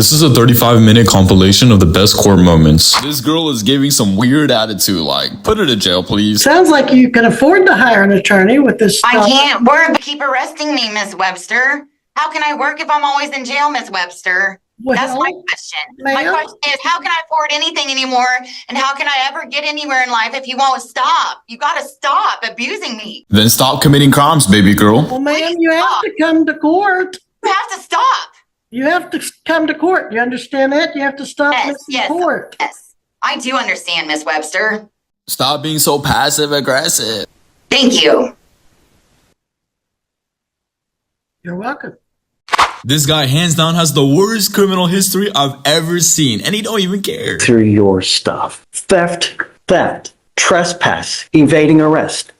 This is a 35-minute compilation of the best court moments. This girl is giving some weird attitude, like, put her to jail, please. Sounds like you can afford to hire an attorney with this stuff. I can't work. Keep arresting me, Miss Webster. How can I work if I'm always in jail, Miss Webster? Well, that's my question. My question is, how can I afford anything anymore? And how can I ever get anywhere in life if you won't stop? You got to stop abusing me. Then stop committing crimes, baby girl. Well, ma'am, you have to come to court. You have to stop. You have to come to court. You understand that? You have to stop missing court. Yes, I do understand, Miss Webster. Stop being so passive-aggressive. Thank you. You're welcome. This guy hands down has the worst criminal history I've ever seen, and he don't even care. Through your stuff. Theft, trespass, evading arrest,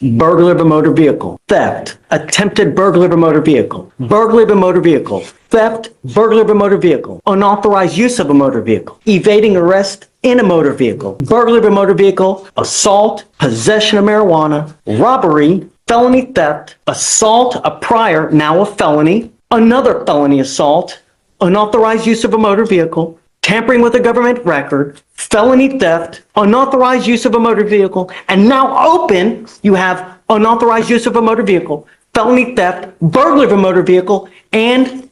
burglary of a motor vehicle, theft, attempted burglary of a motor vehicle, burglary of a motor vehicle, theft, burglary of a motor vehicle, unauthorized use of a motor vehicle, evading arrest in a motor vehicle, burglary of a motor vehicle, assault, possession of marijuana, robbery, felony theft, assault, a prior, now a felony, another felony assault, unauthorized use of a motor vehicle, tampering with a government record, felony theft, unauthorized use of a motor vehicle, and now open, you have unauthorized use of a motor vehicle, felony theft, burglary of a motor vehicle, and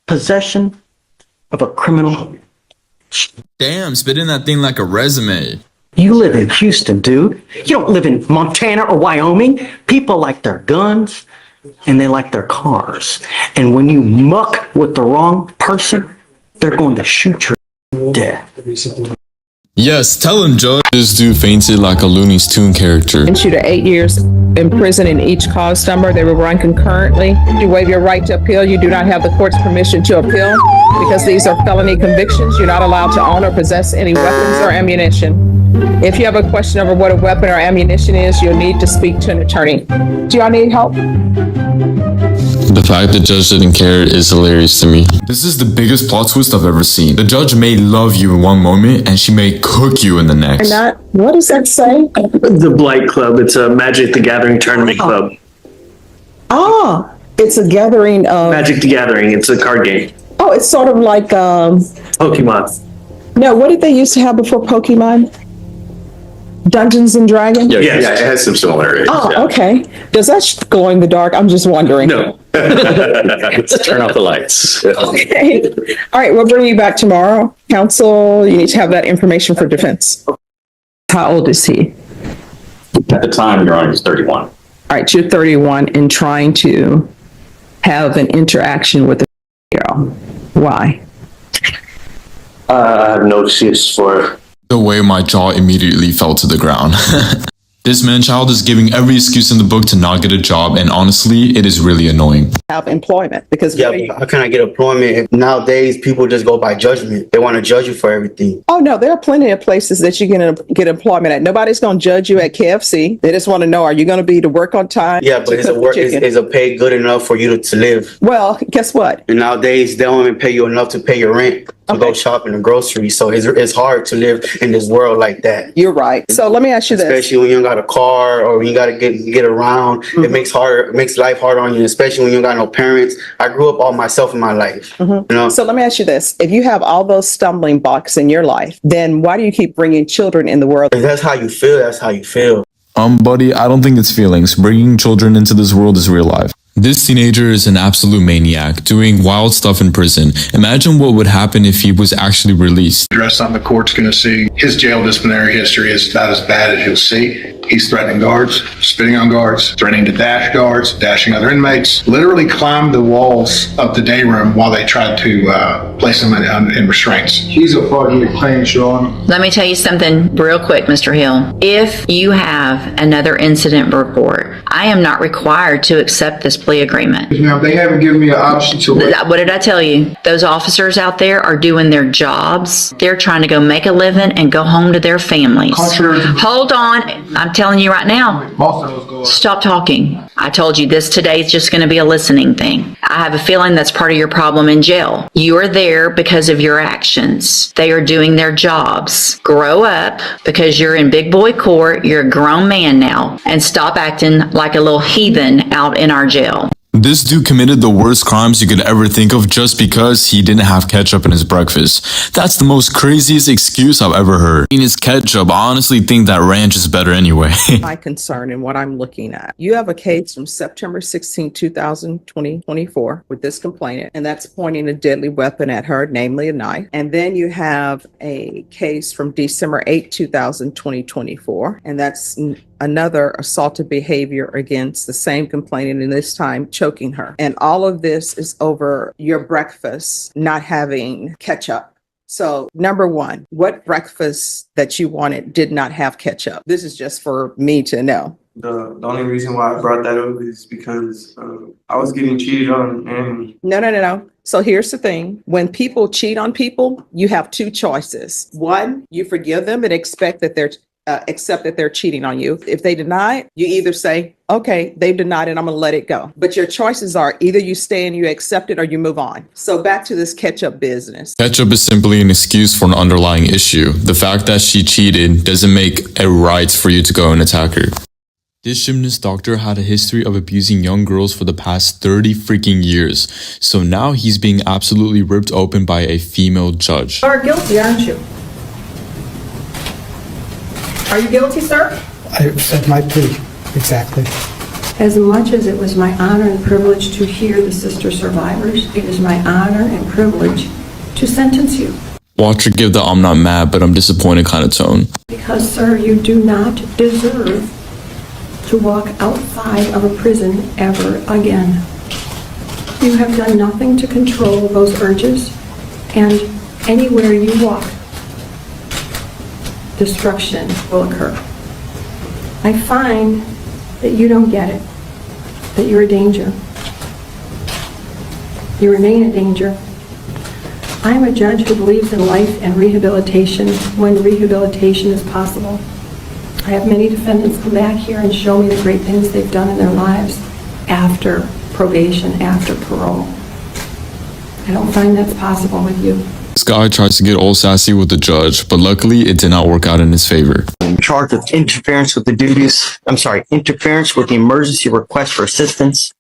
possession of a criminal. Damn, spit in that thing like a resume. You live in Houston, dude. You don't live in Montana or Wyoming. People like their guns and they like their cars. And when you muck with the wrong person, they're going to shoot you dead. Yes, tell him, Judge. This dude fainted like a Looney Tunes character. Sentence you to 8 years in prison in each cause number. They will run concurrently. You waive your right to appeal. You do not have the court's permission to appeal because these are felony convictions. You're not allowed to own or possess any weapons or ammunition. If you have a question over what a weapon or ammunition is, you'll need to speak to an attorney. Do y'all need help? The fact the judge didn't care is hilarious to me. This is the biggest plot twist I've ever seen. The judge may love you in one moment and she may cook you in the next. What does that say? The Blight Club. It's a Magic the Gathering tournament club. Oh, it's a gathering of... Magic the Gathering. It's a card game. Oh, it's sort of like... Pokemon. No, what did they used to have before Pokemon? Dungeons and Dragons? Yeah, it has some similarities. Oh, okay. Does that glow in the dark? I'm just wondering. No. Let's turn off the lights. Okay. All right, we'll bring you back tomorrow. Counsel, you need to have that information for defense. How old is he? At the time, Your Honor, he's 31. All right, you're 31 and trying to have an interaction with a girl. Why? I have no excuse for it. The way my jaw immediately fell to the ground. This man-child is giving every excuse in the book to not get a job, and honestly, it is really annoying. Have employment because but how can I get employment if nowadays people just go by judgment? They want to judge you for everything. Oh no, there are plenty of places that you can get employment at. Nobody's going to judge you at KFC. They just want to know, are you going to be to work on time? Yeah, but is a pay good enough for you to live? Well, guess what? And nowadays they don't even pay you enough to pay your rent to go shopping and groceries. So it's hard to live in this world like that. You're right. So let me ask you this. Especially when you don't got a car or when you got to get around. Mm-hmm. It makes life harder on you, especially when you don't got no parents. I grew up all myself in my life. Mm-hmm. You know? So let me ask you this. If you have all those stumbling blocks in your life, then why do you keep bringing children in the world? If that's how you feel, that's how you feel. Buddy, I don't think it's feelings. Bringing children into this world is real life. This teenager is an absolute maniac, doing wild stuff in prison. Imagine what would happen if he was actually released. Address on the court's going to see his jail disciplinary history is about as bad as you'll see. He's threatening guards, spitting on guards, threatening to dash guards, dashing other inmates, literally climbed the walls of the day room while they tried to place him in restraints. He's a party to claim, Sean. Let me tell you something real quick, Mr. Hill. If you have another incident report, I am not required to accept this plea agreement. Now, they haven't given me an option to... What did I tell you? Those officers out there are doing their jobs. They're trying to go make a living and go home to their families. Hold on. I'm telling you right now, stop talking. I told you this today is just going to be a listening thing. I have a feeling that's part of your problem in jail. You are there because of your actions. They are doing their jobs. Grow up because you're in big boy court. You're a grown man now, and stop acting like a little heathen out in our jail. This dude committed the worst crimes you could ever think of just because he didn't have ketchup in his breakfast. That's the most craziest excuse I've ever heard. I mean, it's ketchup. I honestly think that ranch is better anyway. My concern and what I'm looking at. You have a case from September 16, 2024 with this complainant, and that's pointing a deadly weapon at her, namely a knife. And then you have a case from December 8, 2024, and that's another assaultive behavior against the same complainant, and this time choking her. And all of this is over your breakfast not having ketchup. So number one, what breakfast that you wanted did not have ketchup? This is just for me to know. The only reason why I brought that up is because I was getting cheated on. And No. So here's the thing. When people cheat on people, you have two choices. One, you forgive them and accept that they're cheating on you. If they deny it, you either say, okay, they've denied it, I'm gonna let it go. But your choices are either you stay and you accept it or you move on. So back to this ketchup business. Ketchup is simply an excuse for an underlying issue. The fact that she cheated doesn't make it right for you to go and attack her. This gymnast doctor had a history of abusing young girls for the past 30 freaking years. So now he's being absolutely ripped open by a female judge. You are guilty, aren't you? Are you guilty, sir? I said my plea, exactly. As much as it was my honor and privilege to hear the sister survivors, it is my honor and privilege to sentence you. Watch her give the I'm not mad but I'm disappointed kind of tone. Because, sir, you do not deserve to walk outside of a prison ever again. You have done nothing to control those urges, and anywhere you walk, destruction will occur. I find that you don't get it, that you're a danger. You remain a danger. I'm a judge who believes in life and rehabilitation when rehabilitation is possible. I have many defendants come back here and show me the great things they've done in their lives after probation, after parole. I don't find that's possible with you. This guy tries to get all sassy with the judge, but luckily it did not work out in his favor. Charged with interference with interference with the emergency request for assistance.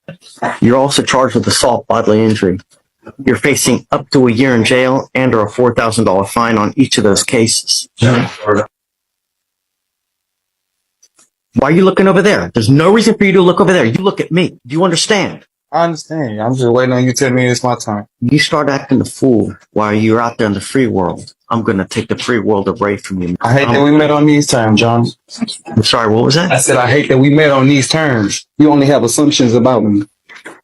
You're also charged with assault, bodily injury. You're facing up to a year in jail and or a $4,000 fine on each of those cases. Why are you looking over there? There's no reason for you to look over there. You look at me. Do you understand? I understand. I'm just waiting on you to tell me it's my time. You start acting the fool while you're out there in the free world. I'm going to take the free world away from you. I hate that we met on these terms, John. I'm sorry, what was that? I said I hate that we met on these terms. You only have assumptions about me.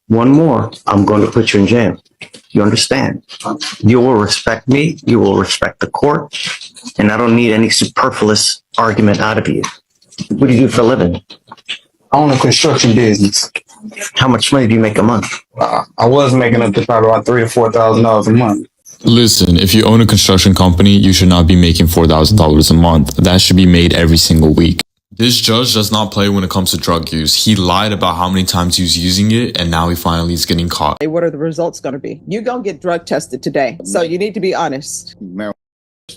One more, I'm going to put you in jail. You understand? You will respect me. You will respect the court. And I don't need any superfluous argument out of you. What do you do for a living? I own a construction business. How much money do you make a month? I was making up to probably about $3,000 or $4,000 a month. Listen, if you own a construction company, you should not be making $4,000 a month. That should be made every single week. This judge does not play when it comes to drug use. He lied about how many times he was using it, and now he finally is getting caught. Hey, what are the results going to be? You're going to get drug tested today, so you need to be honest.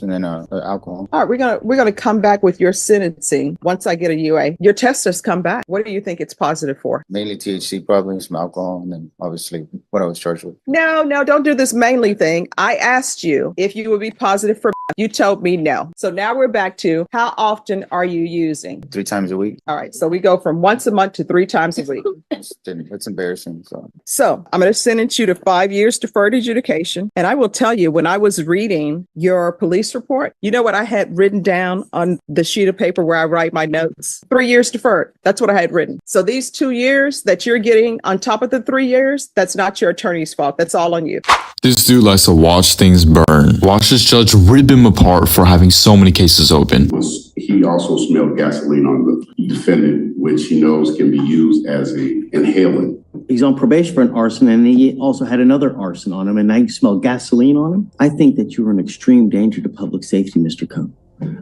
And then alcohol. All right, we're gonna come back with your sentencing once I get a UA. Your test has come back. What do you think it's positive for? Mainly THC problems, some alcohol, and then obviously what I was charged with. No, don't do this mainly thing. I asked you if you would be positive for. You told me no. So now we're back to how often are you using? 3 times a week. All right, so we go from once a month to 3 times a week. It's embarrassing. So I'm going to sentence you to 5 years deferred adjudication. And I will tell you, when I was reading your police report, you know what I had written down on the sheet of paper where I write my notes? 3 years deferred. That's what I had written. So these 2 years that you're getting on top of the 3 years, that's not your attorney's fault. That's all on you. This dude likes to watch things burn. Watch this judge rip him apart for having so many cases open. He also smelled gasoline on the defendant, which he knows can be used as an inhalant. He's on probation for an arson, and he also had another arson on him, and now you smell gasoline on him? I think that you are an extreme danger to public safety, Mr. Cohn.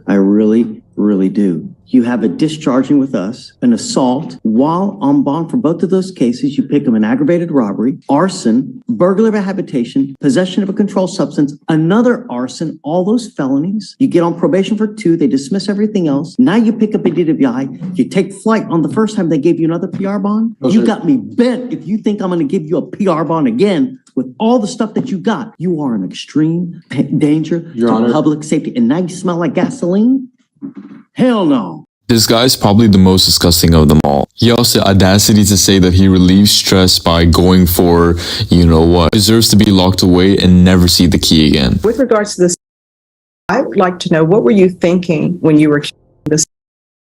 I really, really do. You have a discharging with us, an assault. While on bond for both of those cases, you pick them an aggravated robbery, arson, burglary of a habitation, possession of a controlled substance, another arson, all those felonies. You get on probation for 2. They dismiss everything else. Now you pick up a DWI. You take flight. On the first time they gave you another PR bond. You got me bent if you think I'm going to give you a PR bond again with all the stuff that you got. You are an extreme danger Your to Honor. public safety. And now you smell like gasoline? Hell no. This guy is probably the most disgusting of them all. He also had the audacity to say that he relieves stress by going for, you know what, deserves to be locked away and never see the key again. With regards to this, I would like to know, what were you thinking when you were this?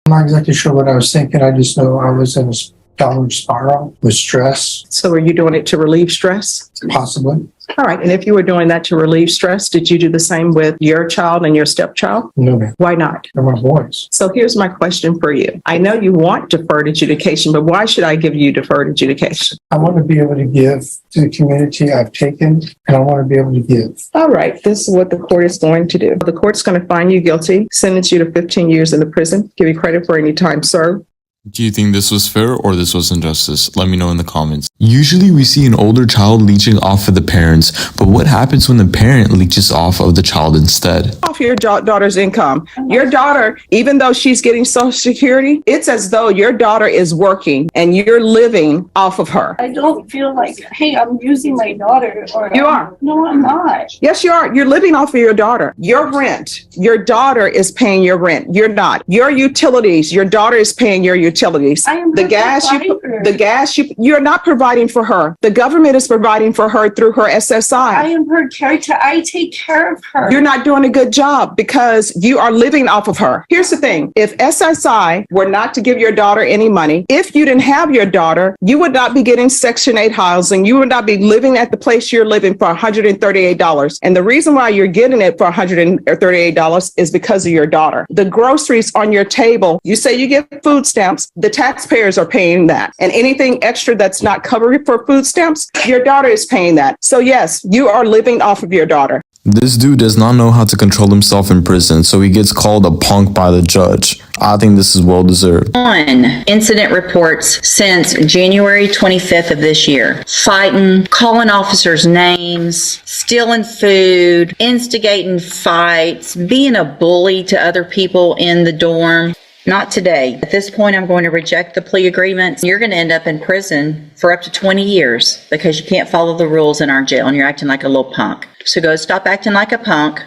I'm not exactly sure what I was thinking. I just know I was in a downward spiral with stress, So were you doing it to relieve stress? possibly. All right. And if you were doing that to relieve stress, did you do the same with your child and your stepchild? No, man. Why not? They're my boys. So here's my question for you. I know you want deferred adjudication, but why should I give you deferred adjudication? I want to be able to give to the community I've taken, and I want to be able to give. All right. This is what the court is going to do. The court's going to find you guilty, sentence you to 15 years in the prison, give you credit for any time served. Do you think this was fair or this was injustice? Let me know in the comments. Usually we see an older child leeching off of the parents, but what happens when the parent leeches off of the child instead? Off your daughter's income. Your daughter, even though she's getting Social Security, it's as though your daughter is working and you're living off of her. I don't feel like, hey, I'm using my daughter or. You are. No, I'm not. Yes, you are. You're living off of your daughter. Your rent, your daughter is paying your rent. You're not. Your utilities, your daughter is paying your utilities. I am The her gas, you're not providing for her. The government is providing for her through her SSI. I am her caretaker. I take care of her. You're not doing a good job because you are living off of her. Here's the thing. If SSI were not to give your daughter any money, if you didn't have your daughter, you would not be getting Section 8 housing. You would not be living at the place you're living for $138. And the reason why you're getting it for $138 is because of your daughter. The groceries on your table, you say you get food stamps, the taxpayers are paying that. And anything extra that's not covered for food stamps, your daughter is paying that. So yes, you are living off of your daughter. This dude does not know how to control himself in prison, so he gets called a punk by the judge. I think this is well deserved. On incident reports since January 25th of this year. Fighting, calling officers names, stealing food, instigating fights, being a bully to other people in the dorm. Not today. At this point, I'm going to reject the plea agreement. You're going to end up in prison for up to 20 years because you can't follow the rules in our jail and you're acting like a little punk. So go stop acting like a punk,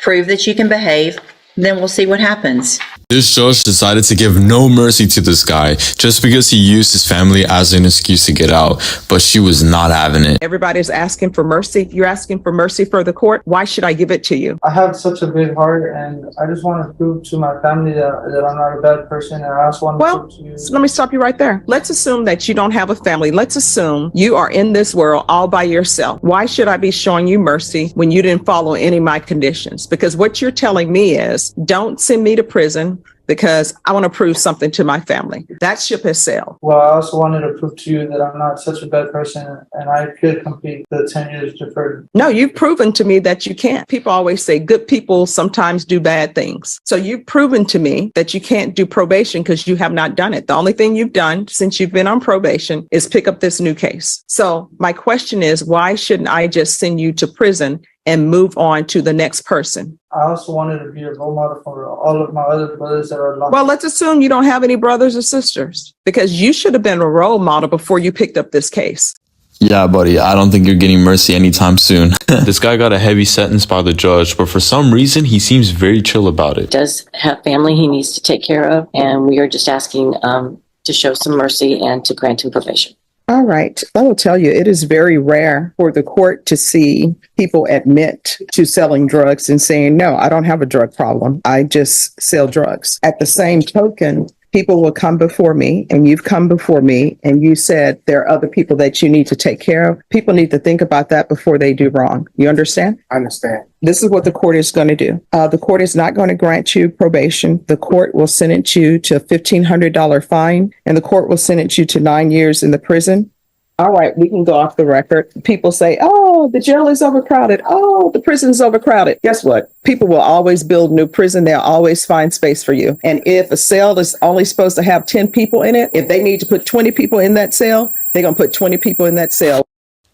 prove that you can behave, then we'll see what happens. This judge decided to give no mercy to this guy just because he used his family as an excuse to get out, but she was not having it. Everybody's asking for mercy. You're asking for mercy for the court. Why should I give it to you? I have such a big heart, and I just want to prove to my family that I'm not a bad person, and I also want to prove to you. So let me stop you right there. Let's assume that you don't have a family. Let's assume you are in this world all by yourself. Why should I be showing you mercy when you didn't follow any of my conditions? Because what you're telling me is, don't send me to prison because I want to prove something to my family. That ship has sailed. Well, I also wanted to prove to you that I'm not such a bad person, and I could complete the 10 years deferred. No, you've proven to me that you can't. People always say good people sometimes do bad things. So you've proven to me that you can't do probation because you have not done it. The only thing you've done since you've been on probation is pick up this new case. So my question is, why shouldn't I just send you to prison and move on to the next person? I also wanted to be a role model for all of my other brothers that are locked. Well, let's assume you don't have any brothers or sisters because you should have been a role model before you picked up this case. Yeah, buddy, I don't think you're getting mercy anytime soon. This guy got a heavy sentence by the judge, but for some reason, he seems very chill about it. Does have family he needs to take care of, and we are just asking to show some mercy and to grant him probation. All right. I will tell you, it is very rare for the court to see people admit to selling drugs and saying, no, I don't have a drug problem. I just sell drugs. At the same token, people will come before me, and you've come before me, and you said there are other people that you need to take care of. People need to think about that before they do wrong. You understand? I understand. This is what the court is going to do. The court is not going to grant you probation. The court will sentence you to a $1,500 fine, and the court will sentence you to 9 years in the prison. All right, we can go off the record. People say, oh, the jail is overcrowded. Oh, the prison is overcrowded. Guess what? People will always build new prison. They'll always find space for you. And if a cell is only supposed to have 10 people in it, if they need to put 20 people in that cell, they're going to put 20 people in that cell.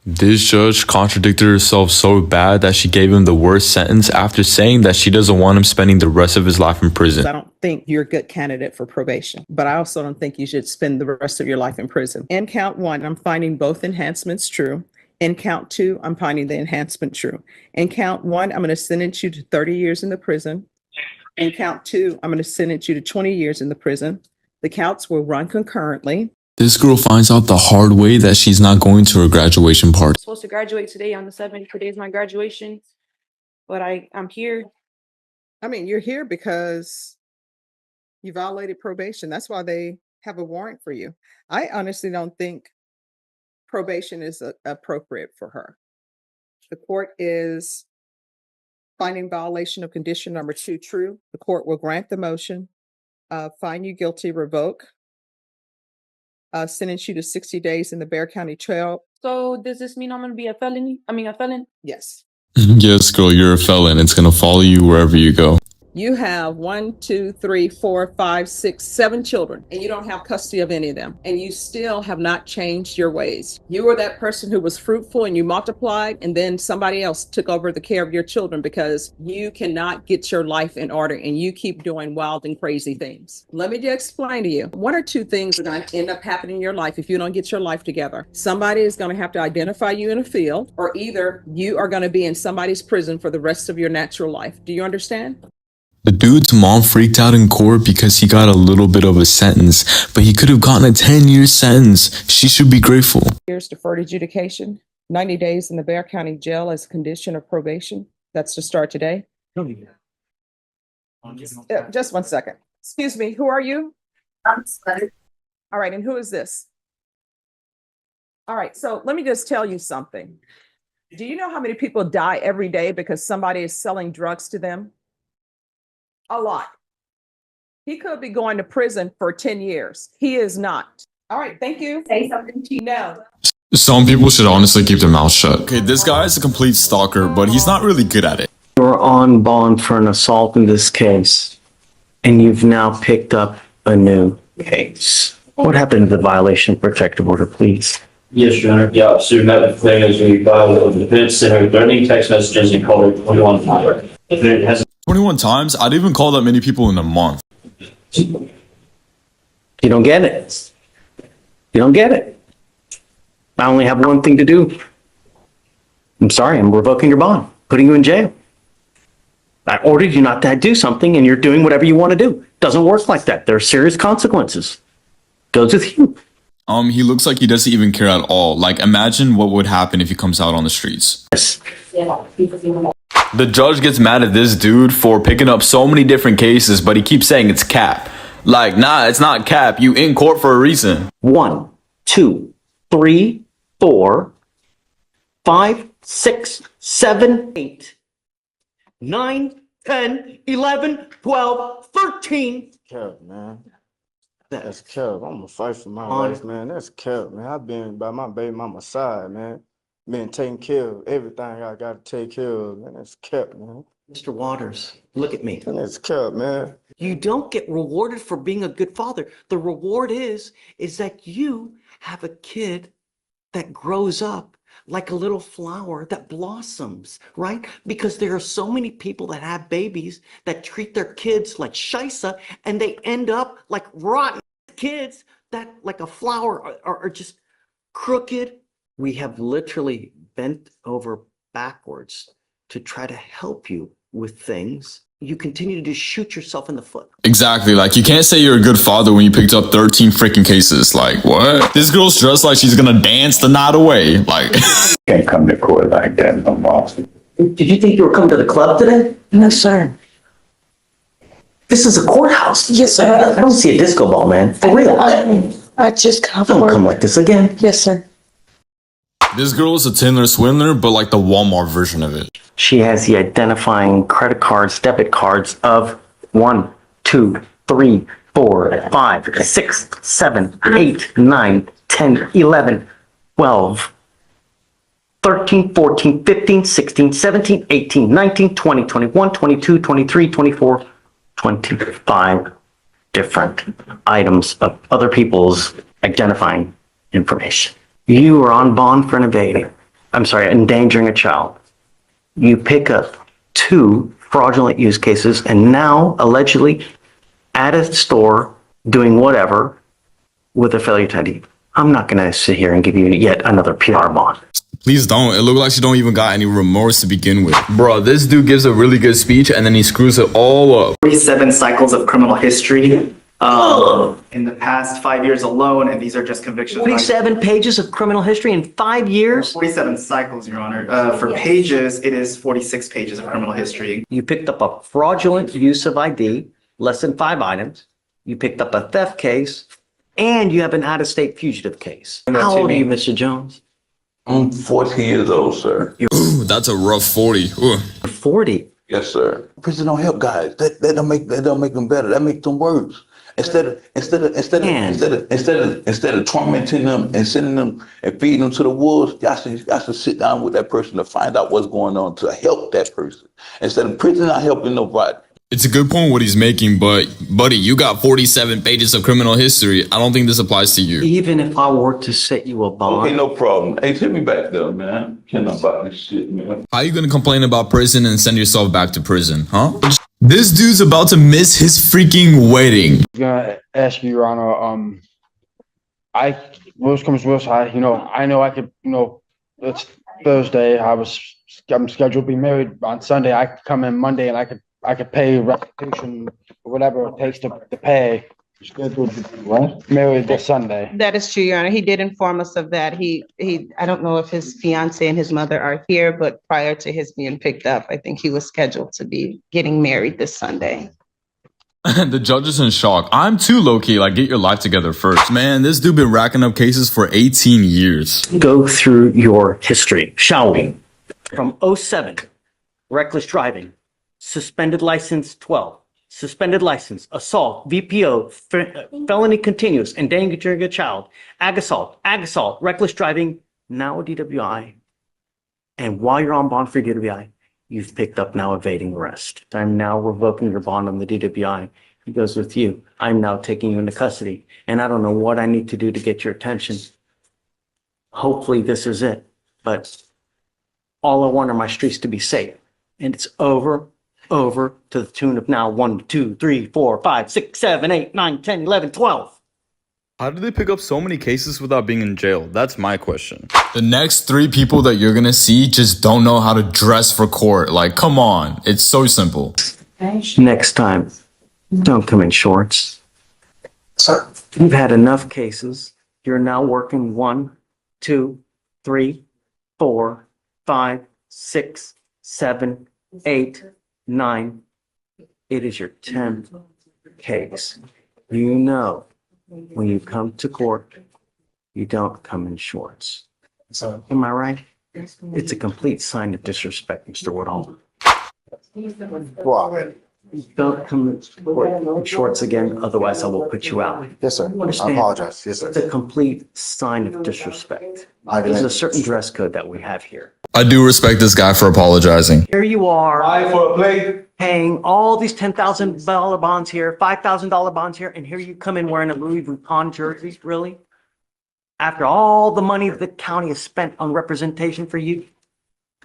This judge contradicted herself so bad that she gave him the worst sentence after saying that she doesn't want him spending the rest of his life in prison. I don't think you're a good candidate for probation, but I also don't think you should spend the rest of your life in prison. In count 1, I'm finding both enhancements true. In count 2, I'm finding the enhancement true. In count 1, I'm going to sentence you to 30 years in the prison. In count 2, I'm going to sentence you to 20 years in the prison. The counts will run concurrently. This girl finds out the hard way that she's not going to her graduation party. I'm supposed to graduate today on the 7th. Today is my graduation, but I'm here. I mean, you're here because you violated probation. That's why they have a warrant for you. I honestly don't think probation is appropriate for her. The court is finding violation of condition number 2 true. The court will grant the motion, find you guilty, revoke, sentence you to 60 days in the Bexar County jail. So does this mean I'm going to be a felon? Yes. Yes, girl, you're a felon. It's going to follow you wherever you go. You have 1, 2, 3, 4, 5, 6, 7 children, and you don't have custody of any of them, and you still have not changed your ways. You were that person who was fruitful and you multiplied, and then somebody else took over the care of your children because you cannot get your life in order and you keep doing wild and crazy things. Let me just explain to you. 1 or 2 things are going to end up happening in your life if you don't get your life together. Somebody is going to have to identify you in a field, or either you are going to be in somebody's prison for the rest of your natural life. Do you understand? The dude's mom freaked out in court because he got a little bit of a sentence, but he could have gotten a 10-year sentence. She should be grateful. Years deferred adjudication, 90 days in the Bexar County jail as a condition of probation. That's to start today. Just 1 second. Excuse me, who are you? I'm Scudder. All right, and who is this? All right, so let me just tell you something. Do you know how many people die every day because somebody is selling drugs to them? A lot. He could be going to prison for 10 years. He is not. All right, thank you. Say something to you now. Some people should honestly keep their mouth shut. Okay, this guy is a complete stalker, but he's not really good at it. You're on bond for an assault in this case, and you've now picked up a new case. What happened to the violation of protective order, please? Yes, Your Honor. The officer met with claimants when he filed the defense center, threatening text messages and called her 21 times. It has 21 times? I didn't even call that many people in a month. You don't get it. You don't get it. I only have one thing to do. I'm sorry, I'm revoking your bond, putting you in jail. I ordered you not to do something and you're doing whatever you want to do. Doesn't work like that. There are serious consequences. Goes with you. He looks like he doesn't even care at all. Like, imagine what would happen if he comes out on the streets. Yes. The judge gets mad at this dude for picking up so many different cases, but he keeps saying it's cap. Like, nah, it's not cap. You in court for a reason. 1, 2, 3, 4, 5, 6, 7, 8, 9, 10, 11, 12, 13. Kev, man. That's Kev. I'm gonna fight for my life, man. That's Kev, man. I've been by my baby mama's side, man. Been taking care of everything I gotta take care of, man. That's Kev, man. Mr. Waters, look at me. That's Kev, man. You don't get rewarded for being a good father. The reward is that you have a kid that grows up like a little flower that blossoms, right? Because there are so many people that have babies that treat their kids like shisa, and they end up like rotten kids that, like a flower, are just crooked. We have literally bent over backwards to try to help you with things. You continue to just shoot yourself in the foot. Exactly. Like, you can't say you're a good father when you picked up 13 freaking cases. Like, what? This girl's dressed like she's gonna dance the night away. Like, Can't come to court like that no more. Did you think you were coming to the club today? No, sir. This is a courthouse. Yes, sir. I don't see a disco ball, man. For real. I just got Don't come like this again. Yes, sir. this girl is a Tinder swindler, but like the Walmart version of it. She has the identifying credit cards, debit cards of 1, 2, 3, 4, 5, 6, 7, 8, 9, 10, 11, 12, 13, 14, 15, 16, 17, 18, 19, 20, 21, 22, 23, 24, 25 different items of other people's identifying information. You are on bond for endangering a child. You pick up 2 fraudulent use cases and now allegedly at a store doing whatever with a failure to ID. I'm not going to sit here and give you yet another PR bond. Please don't. It looks like she don't even got any remorse to begin with. Bro, this dude gives a really good speech and then he screws it all up. 47 cycles of criminal history in the past 5 years alone, and these are just convictions. 47 pages of criminal history in 5 years? 47 cycles, Your Honor. For pages, it is 46 pages of criminal history. You picked up a fraudulent use of ID, less than 5 items. You picked up a theft case, and you have an out-of-state fugitive case. How old are you, Mr. Jones? I'm 40 years old, sir. Ooh, that's a rough 40. Ooh. 40? Yes, sir. Prison don't help guys. That don't make them better. That makes them worse. Instead of tormenting them and sending them and feeding them to the wolves, y'all should sit down with that person to find out what's going on to help that person. Instead of prison not helping nobody. It's a good point what he's making, but buddy, you got 47 pages of criminal history. I don't think this applies to you. Even if I were to set you a bond. Okay, no problem. Hey, take me back there, man. I can't about this shit, man. How you gonna complain about prison and send yourself back to prison, huh? This dude's about to miss his freaking wedding. I'm gonna ask you, Your Honor, worst comes worst, I know I could, it's Thursday, I'm scheduled to be married on Sunday, I could come in Monday and I could pay restitution, or whatever it takes to pay. Married this Sunday. That is true, Your Honor. He did inform us of that. I don't know if his fiance and his mother are here, but prior to his being picked up, I think he was scheduled to be getting married this Sunday. The judge is in shock. I'm too low-key, like, get your life together first. Man, this dude been racking up cases for 18 years. Go through your history, shall we? From 07, reckless driving, suspended license 12, suspended license, assault, VPO, felony continuous, endangering a child, ag assault, reckless driving, now a DWI. And while you're on bond for DWI, you've picked up now evading arrest. I'm now revoking your bond on the DWI. It goes with you. I'm now taking you into custody. And I don't know what I need to do to get your attention. Hopefully this is it. But all I want are my streets to be safe. And it's over to the tune of now 1, 2, 3, 4, 5, 6, 7, 8, 9, 10, 11, 12. How did they pick up so many cases without being in jail? That's my question. The next 3 people that you're gonna see just don't know how to dress for court. Like, come on. It's so simple. Next time, don't come in shorts. Sir, you've had enough cases. You're now working 1, 2, 3, 4, 5, 6, 7, 8, 9. It is your 10th case. You know, when you come to court, you don't come in shorts. Am I right? It's a complete sign of disrespect, Mr. Woodall. Wow. Don't come in court in shorts again, otherwise I will put you out. Yes, sir. Understand? I apologize. Yes, sir. It's a complete sign of disrespect. There's a certain dress code that we have here. I do respect this guy for apologizing. Here you are, paying all these $10,000 bonds here, $5,000 bonds here, and here you come in wearing a Louis Vuitton jersey, really? After all the money the county has spent on representation for you,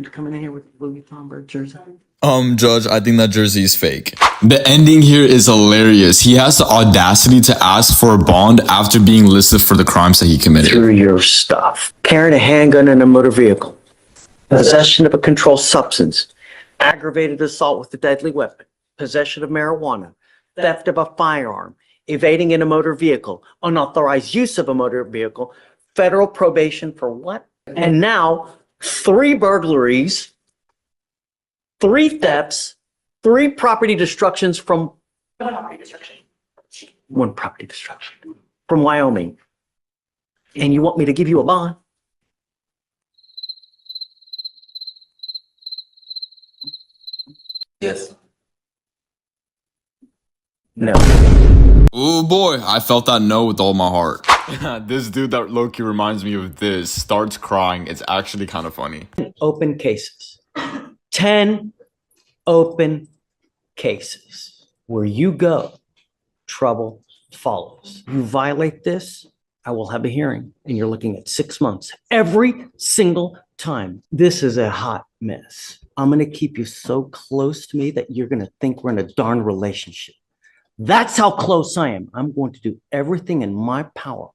you're coming in here with a Louis Vuitton jersey? Judge, I think that jersey is fake. The ending here is hilarious. He has the audacity to ask for a bond after being listed for the crimes that he committed. Through your stuff. Carrying a handgun in a motor vehicle. Possession of a controlled substance. Aggravated assault with a deadly weapon. Possession of marijuana. Theft of a firearm. Evading in a motor vehicle. Unauthorized use of a motor vehicle. Federal probation for what? And now, 3 burglaries. 3 thefts, 3 property destructions from one property destruction from Wyoming. And you want me to give you a bond? Yes. No. Oh boy, I felt that no with all my heart. This dude that Loki reminds me of this starts crying. It's actually kind of funny. Open cases. 10 open cases. Where you go, trouble follows. You violate this, I will have a hearing, and you're looking at 6 months every single time. This is a hot mess. I'm going to keep you so close to me that you're going to think we're in a darn relationship. That's how close I am. I'm going to do everything in my power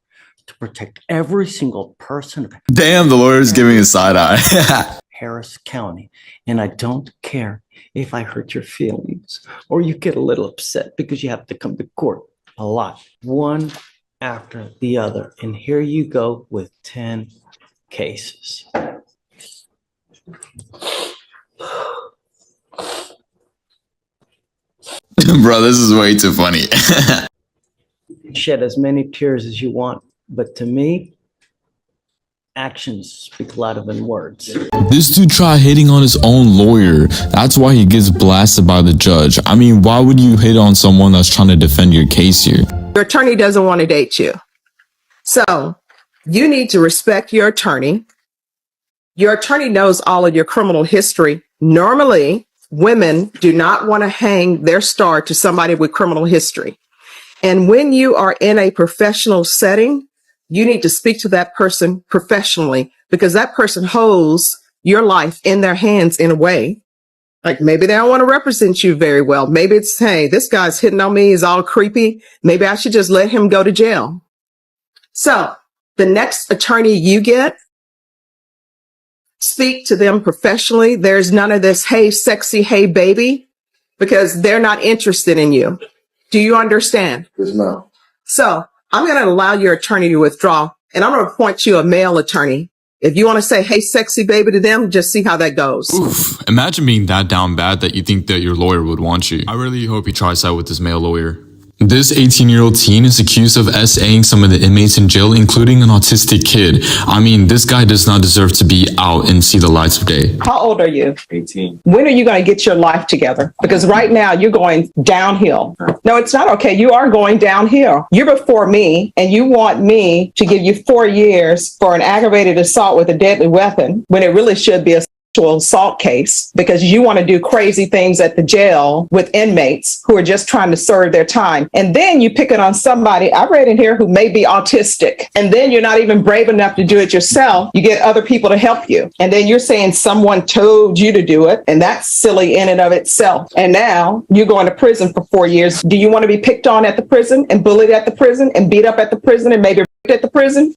to protect every single person of Damn, the lawyer's giving a side eye. Harris County. And I don't care if I hurt your feelings or you get a little upset because you have to come to court a lot, one after the other. And here you go with 10 cases. Bro, this is way too funny. Shed as many tears as you want, but to me, actions speak louder than words. This dude tried hitting on his own lawyer. That's why he gets blasted by the judge. I mean, why would you hit on someone that's trying to defend your case here? Your attorney doesn't want to date you. So you need to respect your attorney. Your attorney knows all of your criminal history. Normally, women do not want to hang their star to somebody with criminal history. And when you are in a professional setting, you need to speak to that person professionally because that person holds your life in their hands in a way. Like maybe they don't want to represent you very well. Maybe it's, hey, this guy's hitting on me. He's all creepy. Maybe I should just let him go to jail. So the next attorney you get, speak to them professionally. There's none of this, hey, sexy, hey, baby, because they're not interested in you. Do you understand? Yes, ma'am. So I'm going to allow your attorney to withdraw, and I'm going to appoint you a male attorney. If you want to say, hey, sexy baby to them, just see how that goes. Oof, imagine being that down bad that you think that your lawyer would want you. I really hope he tries out with this male lawyer. This 18-year-old teen is accused of SAing some of the inmates in jail, including an autistic kid. I mean, this guy does not deserve to be out and see the lights of day. How old are you? 18. When are you going to get your life together? Because right now you're going downhill. No, it's not okay. You are going downhill. You're before me and you want me to give you 4 years for an aggravated assault with a deadly weapon when it really should be a sexual assault case because you want to do crazy things at the jail with inmates who are just trying to serve their time. And then you pick it on somebody I read in here who may be autistic. And then you're not even brave enough to do it yourself. You get other people to help you. And then you're saying someone told you to do it. And that's silly in and of itself. And now you're going to prison for 4 years. Do you want to be picked on at the prison and bullied at the prison and beat up at the prison and maybe at the prison?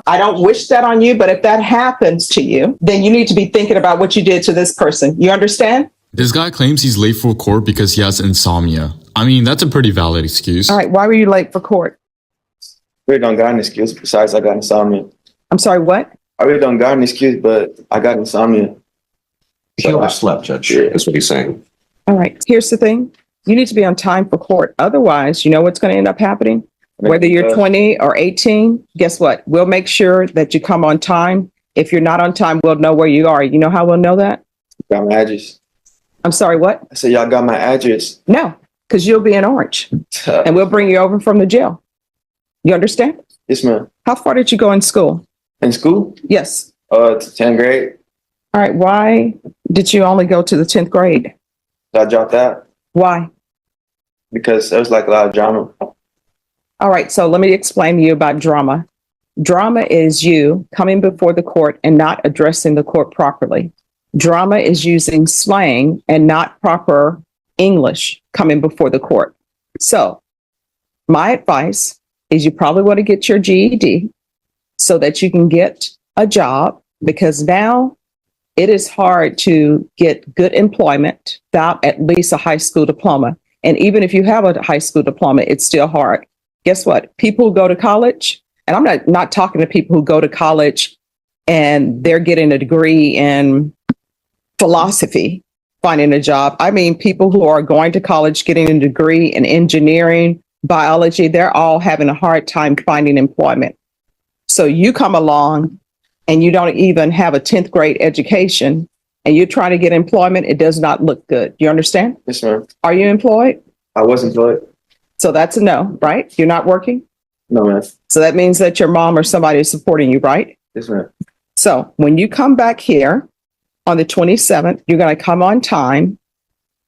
I don't wish that on you, but if that happens to you, then you need to be thinking about what you did to this person. You understand? This guy claims he's late for court because he has insomnia. I mean, that's a pretty valid excuse. All right. Why were you late for court? I really don't got an excuse besides I got insomnia. I'm sorry, what? I really don't got an excuse, but I got insomnia. He overslept, Judge. That's what he's saying. All right. Here's the thing. You need to be on time for court. Otherwise, you know what's going to end up happening? Whether you're 20 or 18, guess what? We'll make sure that you come on time. If you're not on time, we'll know where you are. You know how we'll know that? Got my address. I'm sorry, what? I said, y'all got my address. No, because you'll be in Orange and we'll bring you over from the jail. You understand? Yes, ma'am. How far did you go in school? In school? Yes. To 10th grade. All right. Why did you only go to the 10th grade? I dropped out. Why? Because there was like a lot of drama. All right. So let me explain to you about drama. Drama is you coming before the court and not addressing the court properly. Drama is using slang and not proper English coming before the court. So my advice is you probably want to get your GED so that you can get a job, because now it is hard to get good employment without at least a high school diploma. And even if you have a high school diploma, it's still hard. Guess what? People who go to college, and I'm not talking to people who go to college and they're getting a degree in philosophy, finding a job. I mean, people who are going to college, getting a degree in engineering, biology, they're all having a hard time finding employment. So you come along and you don't even have a 10th grade education and you're trying to get employment, it does not look good. You understand? Yes, ma'am. Are you employed? I was employed. So that's a no, right? You're not working? No, ma'am. So that means that your mom or somebody is supporting you, right? Yes, ma'am. So when you come back here on the 27th, you're going to come on time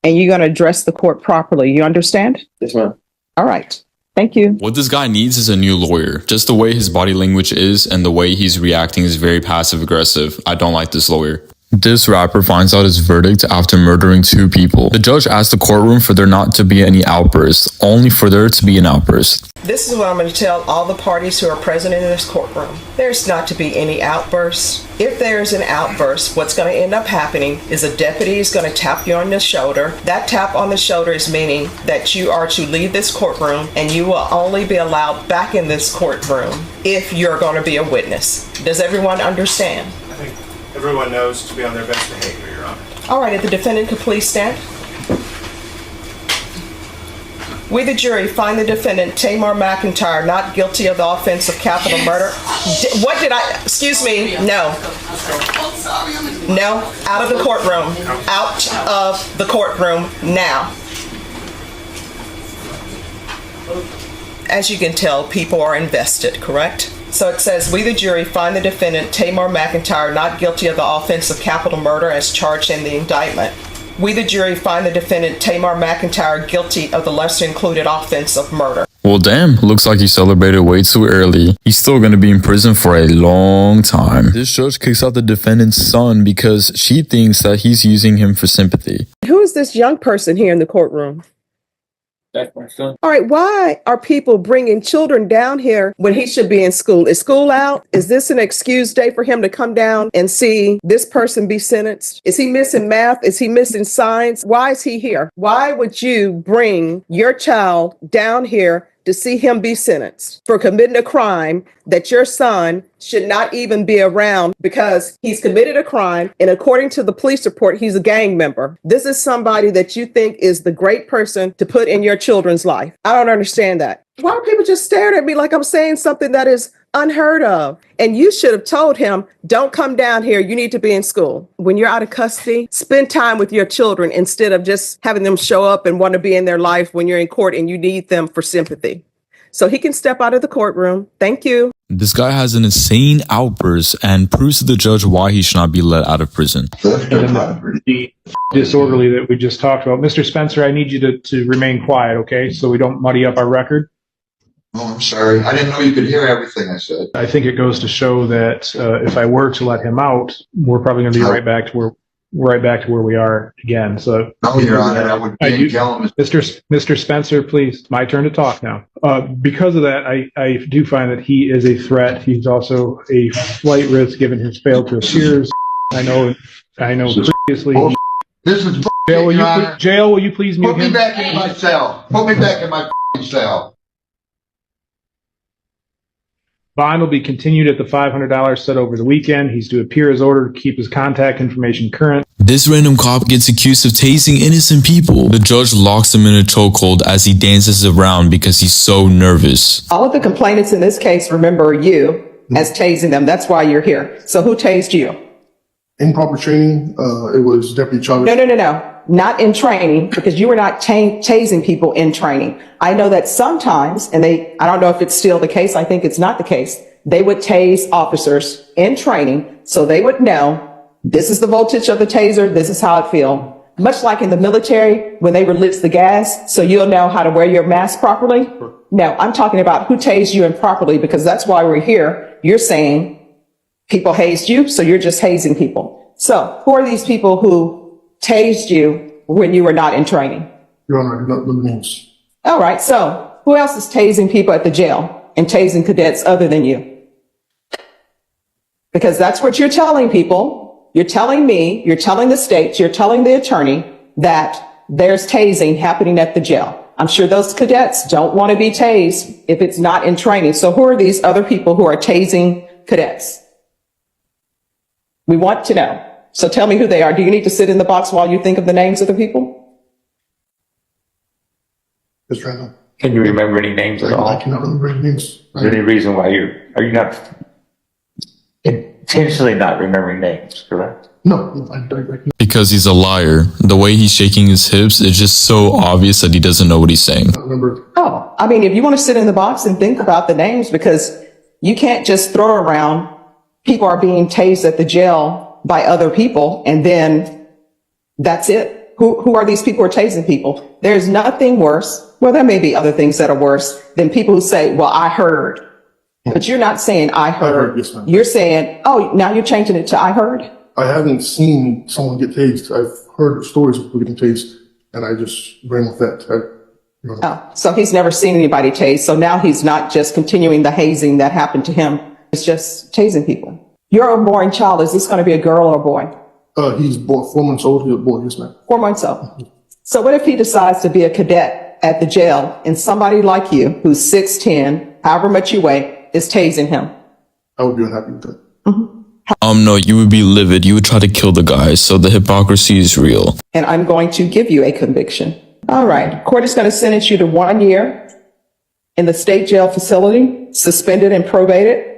and you're going to address the court properly. You understand? Yes, ma'am. All right. Thank you. What this guy needs is a new lawyer. Just the way his body language is and the way he's reacting is very passive aggressive. I don't like this lawyer. This rapper finds out his verdict after murdering 2 people. The judge asked the courtroom for there not to be any outbursts, only for there to be an outburst. This is what I'm going to tell all the parties who are present in this courtroom. There's not to be any outbursts. If there's an outburst, what's going to end up happening is a deputy is going to tap you on the shoulder. That tap on the shoulder is meaning that you are to leave this courtroom and you will only be allowed back in this courtroom if you're going to be a witness. Does everyone understand? I think everyone knows to be on their best behavior, Your Honor. All right, if the defendant could please stand. We, the jury, find the defendant, Tamar McIntyre, not guilty of the offense of capital murder. What did I, excuse me, no. No, out of the courtroom. Out of the courtroom now. As you can tell, people are invested, correct? So it says, we, the jury, find the defendant, Tamar McIntyre, not guilty of the offense of capital murder as charged in the indictment. We, the jury, find the defendant, Tamar McIntyre, guilty of the lesser included offense of murder. Well, damn, looks like he celebrated way too early. He's still going to be in prison for a long time. This judge kicks out the defendant's son because she thinks that he's using him for sympathy. Who is this young person here in the courtroom? That's my son. All right, why are people bringing children down here when he should be in school? Is school out? Is this an excuse day for him to come down and see this person be sentenced? Is he missing math? Is he missing science? Why is he here? Why would you bring your child down here to see him be sentenced for committing a crime that your son should not even be around because he's committed a crime, and according to the police report, he's a gang member? This is somebody that you think is the great person to put in your children's life. I don't understand that. Why are people just staring at me like I'm saying something that is unheard of? And you should have told him, don't come down here. You need to be in school. When you're out of custody, spend time with your children instead of just having them show up and want to be in their life when you're in court and you need them for sympathy. So he can step out of the courtroom. Thank you. This guy has an insane outburst and proves to the judge why he should not be let out of prison. The disorderly that we just talked about. Mr. Spencer, I need you to remain quiet, okay? So we don't muddy up our record. Oh, I'm sorry. I didn't know you could hear everything I said. I think it goes to show that if I were to let him out, we're probably going to be right back to where we are again. So, no, Your Honor, I would be killing Mr. Spencer, please. My turn to talk now. Because of that, I do find that he is a threat. He's also a flight risk given his failure to appears. I know. Previously. This is Jail. Will you please mute him? Put me back in my cell. Put me back in my cell. Bond will be continued at the $500 set over the weekend. He's to appear as ordered to keep his contact information current. This random cop gets accused of tasing innocent people. The judge locks him in a chokehold as he dances around because he's so nervous. All of the complainants in this case remember you as tasing them. That's why you're here. So who tased you? Improper training. It was Deputy Chavez. No. Not in training, because you were not tasing people in training. I know that sometimes, and I don't know if it's still the case, I think it's not the case, they would tase officers in training so they would know this is the voltage of the taser, this is how it feels. Much like in the military when they release the gas, so you'll know how to wear your mask properly. No, I'm talking about who tased you improperly, because that's why we're here. You're saying people hazed you, so you're just hazing people. So who are these people who tased you when you were not in training? Your Honor, not the names. All right. So who else is tasing people at the jail and tasing cadets other than you? Because that's what you're telling people. You're telling me, you're telling the states, you're telling the attorney that there's tasing happening at the jail. I'm sure those cadets don't want to be tased if it's not in training. So who are these other people who are tasing cadets? We want to know. So tell me who they are. Do you need to sit in the box while you think of the names of the people? Yes, right now. Can you remember any names at all? I cannot remember any names. Is there any reason why are you not intentionally not remembering names, correct? No, Because he's a liar. The way he's shaking his hips is just so obvious that he doesn't know what he's saying. Remember. Oh, I mean, if you want to sit in the box and think about the names, because you can't just throw around people are being tased at the jail by other people and then that's it. Who are these people who are tasing people? There's nothing worse. Well, there may be other things that are worse than people who say, well, I heard. But you're not saying I heard. Yes, ma'am. You're saying, oh, now you're changing it to I heard? I haven't seen someone get tased. I've heard stories of people getting tased, and I just ran with that. Oh, so he's never seen anybody tased. So now he's not just continuing the hazing that happened to him. It's just tasing people. Your unborn child, is this going to be a girl or a boy? He's born 4 months old. He's a boy, yes, ma'am. 4 months old. So what if he decides to be a cadet at the jail and somebody like you, who's 6'10", however much you weigh, is tasing him? I would be unhappy with that. No, you would be livid. You would try to kill the guy. So the hypocrisy is real. And I'm going to give you a conviction. All right. Court is going to sentence you to 1 year in the state jail facility, suspended and probated.